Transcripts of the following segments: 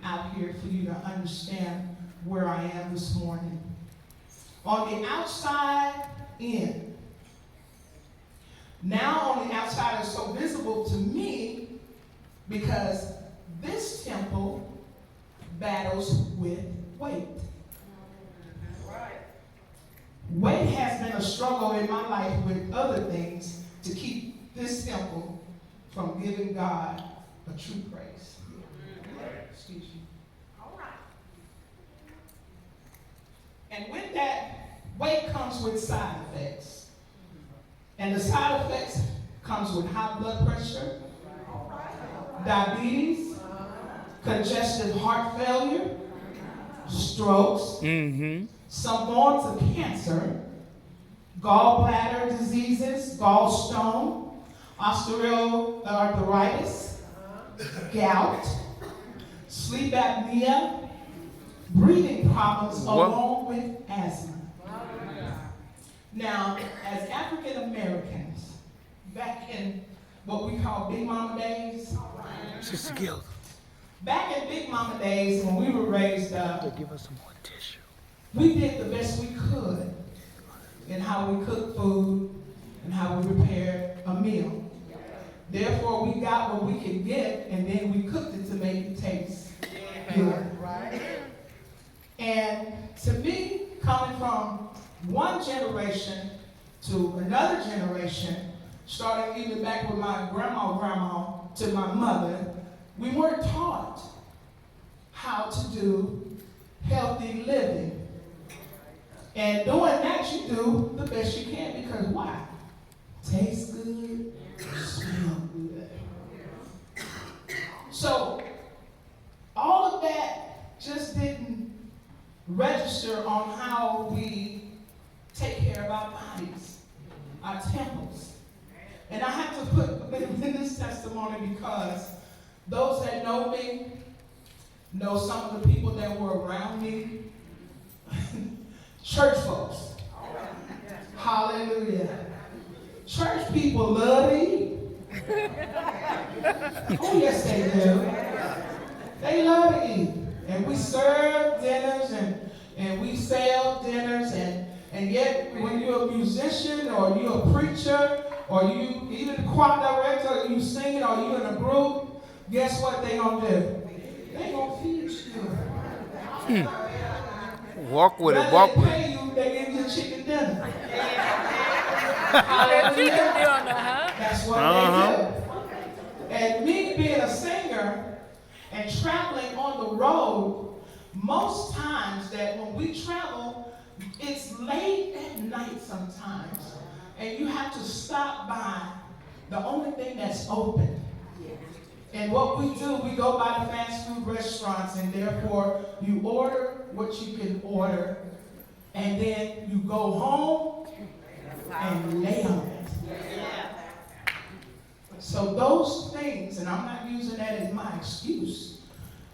out here for you to understand where I am this morning. On the outside in. Now on the outside is so visible to me because this temple battles with weight. Weight has been a struggle in my life with other things to keep this temple from giving God a true praise. Excuse you. All right. And with that, weight comes with side effects. And the side effects comes with high blood pressure, diabetes, congestive heart failure, strokes, some forms of cancer, gallbladder diseases, gallstone, osteoarthritis, gout, sleep apnea, breathing problems, along with asthma. Now, as African Americans, back in what we call Big Mama days, Sister Guild, back in Big Mama days when we were raised up, give us some more tissue. we did the best we could in how we cooked food and how we prepared a meal. Therefore, we got what we could get, and then we cooked it to make it taste good. And to me, coming from one generation to another generation, starting even back with my grandma to my mother, we weren't taught how to do healthy living. And doing that, you do the best you can, because why? Tastes good, smell good. So all of that just didn't register on how we take care of our bodies, our temples. And I have to put in this testimony because those that know me know some of the people that were around me. Church folks. Hallelujah. Church people love to eat. Oh, yes, they do. They love to eat. And we serve dinners and we sell dinners. And yet, when you're a musician or you're a preacher or you even a choir director or you sing or you're in a group, guess what they gonna do? They gonna feed you. Walk with it, walk with it. They pay you, they give you a chicken dinner. That's what they do. And me being a singer and traveling on the road, most times that when we travel, it's late at night sometimes, and you have to stop by the only thing that's open. And what we do, we go by the fast food restaurants, and therefore you order what you can order, and then you go home and lay on it. So those things, and I'm not using that as my excuse,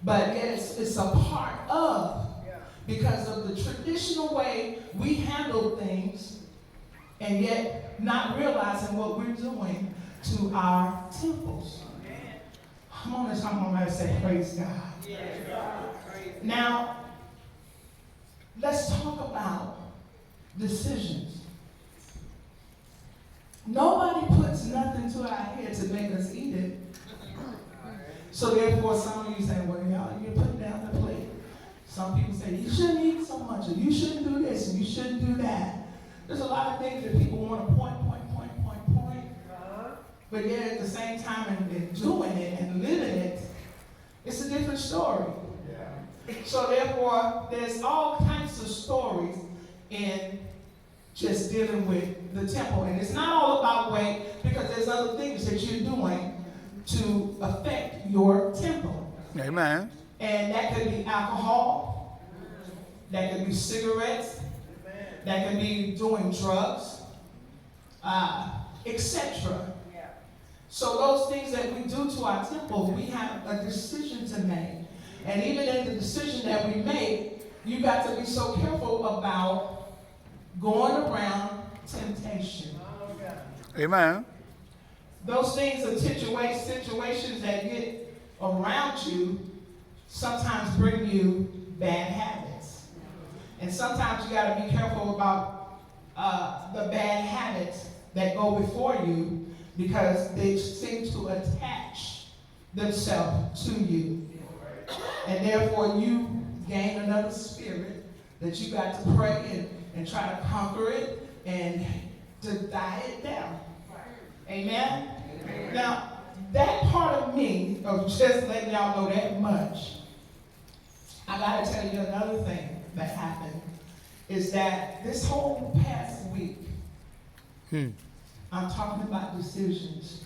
but it's a part of, because of the traditional way we handle things, and yet not realizing what we're doing to our temples. Come on, somebody say, praise God. Now, let's talk about decisions. Nobody puts nothing to our head to make us eat it. So therefore, some of you say, well, y'all, you're putting down the plate. Some people say, you shouldn't eat so much, or you shouldn't do this, and you shouldn't do that. There's a lot of things that people want to point. But yet at the same time, and doing it and living it, it's a different story. So therefore, there's all kinds of stories in just dealing with the temple. And it's not all about weight, because there's other things that you're doing to affect your temple. Amen. And that could be alcohol, that could be cigarettes, that could be doing drugs, etc. So those things that we do to our temple, we have a decision to make. And even in the decision that we make, you got to be so careful about going around temptation. Amen. Those things are situations that get around you sometimes bring you bad habits. And sometimes you got to be careful about the bad habits that go before you because they seem to attach themselves to you. And therefore you gain another spirit that you got to pray and try to conquer it and to die it down. Amen? Now, that part of me, of just letting y'all know that much, I got to tell you another thing that happened, is that this whole past week, I'm talking about decisions.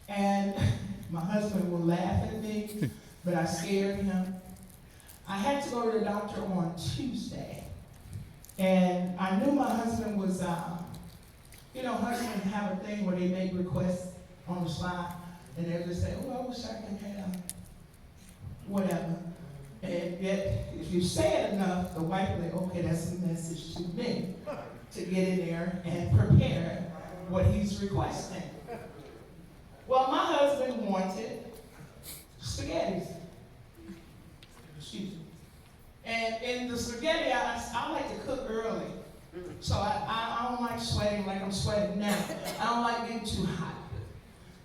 And my husband will laugh at me, but I scared him. I had to go to the doctor on Tuesday. And I knew my husband was, husbands have a thing where they make requests on the slide, and they'll just say, oh, I wish I could have whatever. And yet, if you say it enough, the wife will say, okay, that's a message to me to get in there and prepare what he's requesting. Well, my husband wanted spaghetti. Excuse me. And in the spaghetti, I like to cook early. So I don't like sweating like I'm sweating now. I don't like getting too hot.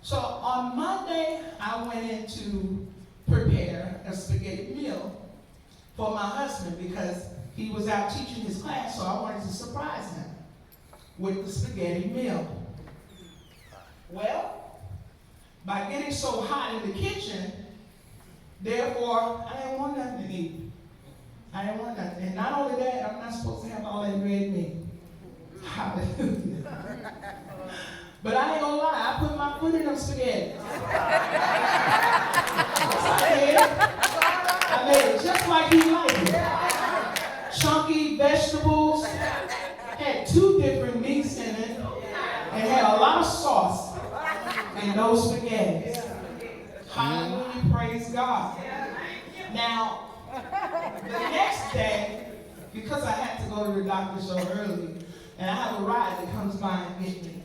So on Monday, I went in to prepare a spaghetti meal for my husband because he was out teaching his class, so I wanted to surprise him with the spaghetti meal. Well, by getting so hot in the kitchen, therefore, I didn't want nothing to eat. I didn't want nothing. And not only that, I'm not supposed to have all that red meat. Hallelujah. But I ain't gonna lie, I put my foot in them spaghetti. I made it just like he liked it. Chunky vegetables, had 2 different meats in it, and had a lot of sauce in those spaghetti. Hallelujah, praise God. Now, the next day, because I had to go to the doctor so early, and I have a ride that comes by and gets me,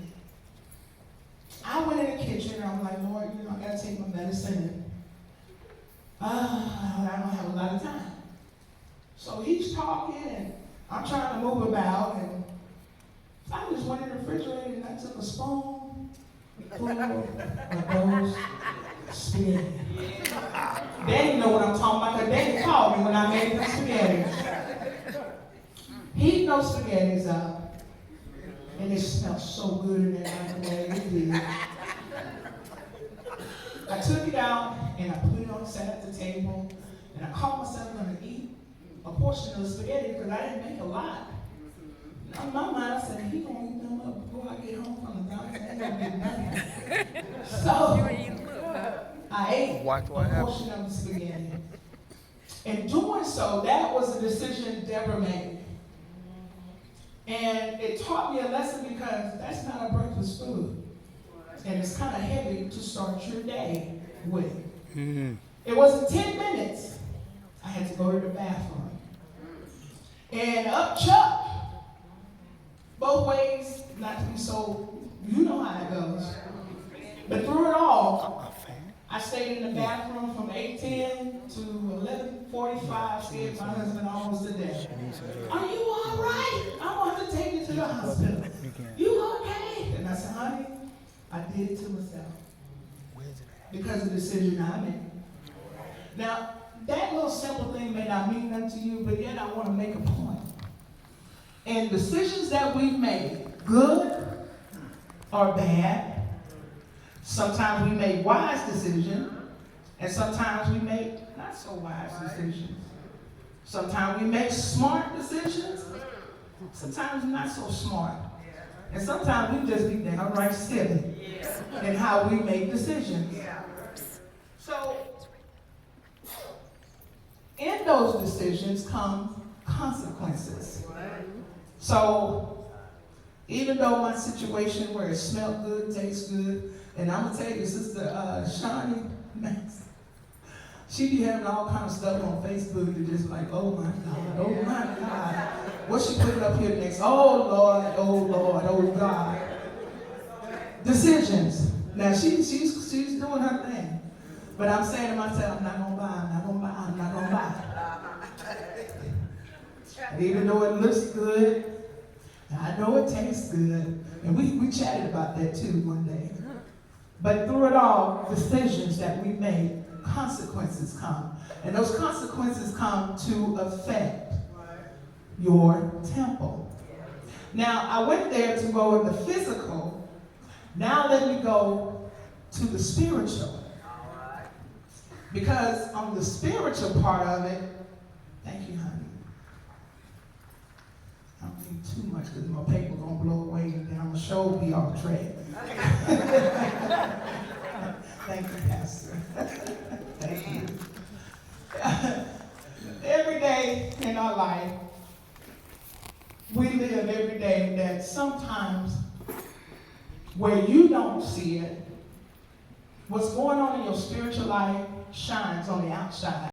I went in the kitchen and I'm like, Lord, I gotta take my medicine and I don't have a lot of time. So he's talking and I'm trying to move about, and I just went in the refrigerator and I took a spoon full of those spaghetti. They didn't know what I'm talking about because they didn't call me when I made the spaghetti. Heat those spaghettis up. And it smelled so good in that microwave. It did. I took it out and I put it on, sat at the table, and I caught myself going to eat a portion of the spaghetti because I didn't make a lot. In my mind, I said, he gonna eat them up before I get home from the doctor. I ain't gonna get nothing. So I ate a portion of the spaghetti. In doing so, that was a decision Debra made. And it taught me a lesson because that's not a breakfast food. And it's kind of heavy to start your day with. Mm-hmm. It wasn't 10 minutes. I had to go to the bathroom. And up chuck, both ways, not to be so, you know how it goes. But through it all, I stayed in the bathroom from 8:10 to 11:45, scared my husband almost to death. Are you all right? I'm going to have to take you to the hospital. You okay? And I said, honey, I did it to myself because of the decision I made. Now, that little simple thing may not mean nothing to you, but yet I want to make a point. And decisions that we make, good or bad, sometimes we make wise decisions, and sometimes we make not so wise decisions. Sometimes we make smart decisions, sometimes not so smart. And sometimes we just be downright silly in how we make decisions. So, in those decisions come consequences. So, even though my situation where it smelled good, tastes good, and I'm going to tell you, Sister Shawnee Max, she be having all kind of stuff on Facebook and just like, oh my God. What she putting up here next? Oh Lord, oh God. Decisions. Now she's doing her thing. But I'm saying to myself, I'm not going to buy, I'm not going And even though it looks good, and I know it tastes good, and we chatted about that too one day. But through it all, decisions that we make, consequences come. And those consequences come to affect your temple. Now, I went there to go in the physical. Now let me go to the spiritual. Because on the spiritual part of it, thank you, honey. I don't need too much because my paper's going to blow away and then I'm going to show be off track. Thank you, Pastor. Thank you. Every day in our life, we live every day that sometimes where you don't see it, what's going on in your spiritual life shines on the outside.